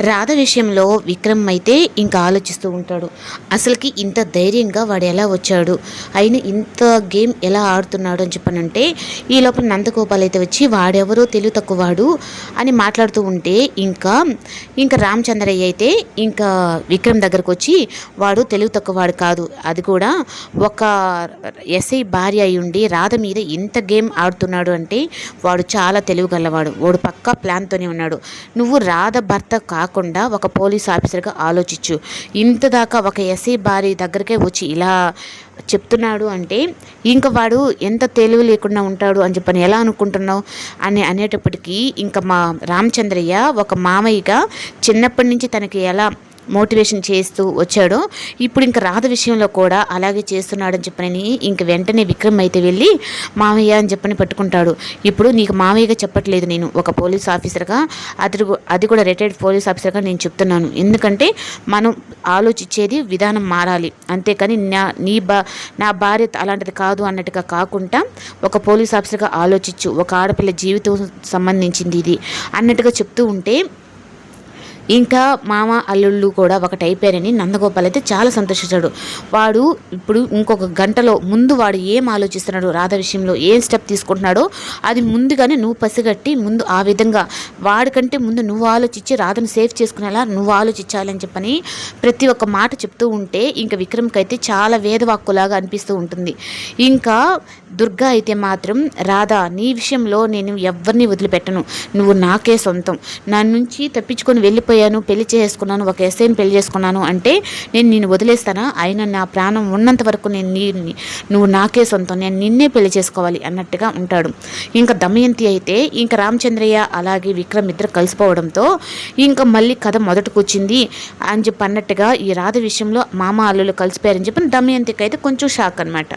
రాధ విషయంలో విక్రమ్ అయితే ఇంకా ఆలోచిస్తూ ఉంటాడు. అసలుకి ఇంత ధైర్యంగా వాడు ఎలా వచ్చాడు, అయినా ఇంత గేమ్ ఎలా ఆడుతున్నాడు అని చెప్పనంటే ఈ లోపల నందగోపాల్ అయితే వచ్చి వాడెవరో తెలివి తక్కువవాడు అని మాట్లాడుతూ ఉంటే ఇంకా రామచంద్రయ్య అయితే ఇంకా విక్రమ్ దగ్గరకు వచ్చి వాడు తెలివి తక్కువవాడు కాదు, అది కూడా ఒక ఎస్ఐ భార్య అయి ఉండి రాధ మీద ఇంత గేమ్ ఆడుతున్నాడు అంటే వాడు చాలా తెలివిగలవాడు, వాడు పక్కా ప్లాన్తోనే ఉన్నాడు. నువ్వు రాధ భర్త కాకుండా ఒక పోలీస్ ఆఫీసర్గా ఆలోచించు. ఇంత దాకా ఒక ఎస్ఐ భార్య దగ్గరికే వచ్చి ఇలా చెప్తున్నాడు అంటే ఇంకా వాడు ఎంత తెలివి లేకుండా ఉంటాడు అని చెప్పని ఎలా అనుకుంటున్నావు అని అనేటప్పటికీ ఇంకా మా రామచంద్రయ్య ఒక మామయ్యగా చిన్నప్పటి నుంచి తనకి ఎలా మోటివేషన్ చేస్తూ వచ్చాడో ఇప్పుడు ఇంకా రాధ విషయంలో కూడా అలాగే చేస్తున్నాడని చెప్పని ఇంక వెంటనే విక్రమ్ అయితే వెళ్ళి మామయ్య అని చెప్పని పట్టుకుంటాడు. ఇప్పుడు నీకు మామయ్యగా చెప్పట్లేదు, నేను ఒక పోలీస్ ఆఫీసర్గా అది కూడా రిటైర్డ్ పోలీస్ ఆఫీసర్గా నేను చెప్తున్నాను. ఎందుకంటే మనం ఆలోచించేది విధానం మారాలి, అంతేకాని నా భార్య అలాంటిది కాదు అన్నట్టుగా కాకుండా ఒక పోలీస్ ఆఫీసర్గా ఆలోచించు, ఒక ఆడపిల్ల జీవితం సంబంధించింది ఇది అన్నట్టుగా చెప్తూ ఉంటే ఇంకా మామ అల్లుళ్ళు కూడా ఒకటి అయిపోయారని నందగోపాల్ అయితే చాలా సంతోషించాడు. వాడు ఇప్పుడు ఇంకొక గంటలో ముందు వాడు ఏం ఆలోచిస్తున్నాడు, రాధ విషయంలో ఏం స్టెప్ తీసుకుంటున్నాడో అది ముందుగానే నువ్వు పసిగట్టి ముందు ఆ విధంగా వాడికంటే ముందు నువ్వు ఆలోచించి రాధను సేఫ్ చేసుకునేలా నువ్వు ఆలోచించాలని చెప్పని ప్రతి ఒక్క మాట చెప్తూ ఉంటే ఇంకా విక్రమ్కి అయితే చాలా వేదవాక్కులాగా అనిపిస్తూ ఉంటుంది. ఇంకా దుర్గా అయితే మాత్రం రాధ నీ విషయంలో నేను ఎవరిని వదిలిపెట్టను, నువ్వు నాకే సొంతం, నా నుంచి తప్పించుకొని వెళ్ళిపోయాను, పెళ్లి చేసుకున్నాను, ఒక ఎస్ఐని పెళ్లి చేసుకున్నాను అంటే నేను వదిలేస్తానా, అయినా నా ప్రాణం ఉన్నంత వరకు నువ్వు నాకే సొంతం, నేను నిన్నే పెళ్లి చేసుకోవాలి అన్నట్టుగా ఉంటాడు. ఇంకా దమయంతి అయితే ఇంకా రామచంద్రయ్య అలాగే విక్రమ్ ఇద్దరు కలిసిపోవడంతో ఇంకా మళ్ళీ కథ మొదటికొచ్చింది అని చెప్పి అన్నట్టుగా ఈ రాధ విషయంలో మామ అల్లులు కలిసిపోయారని చెప్పి దమయంతికి అయితే కొంచెం షాక్ అనమాట.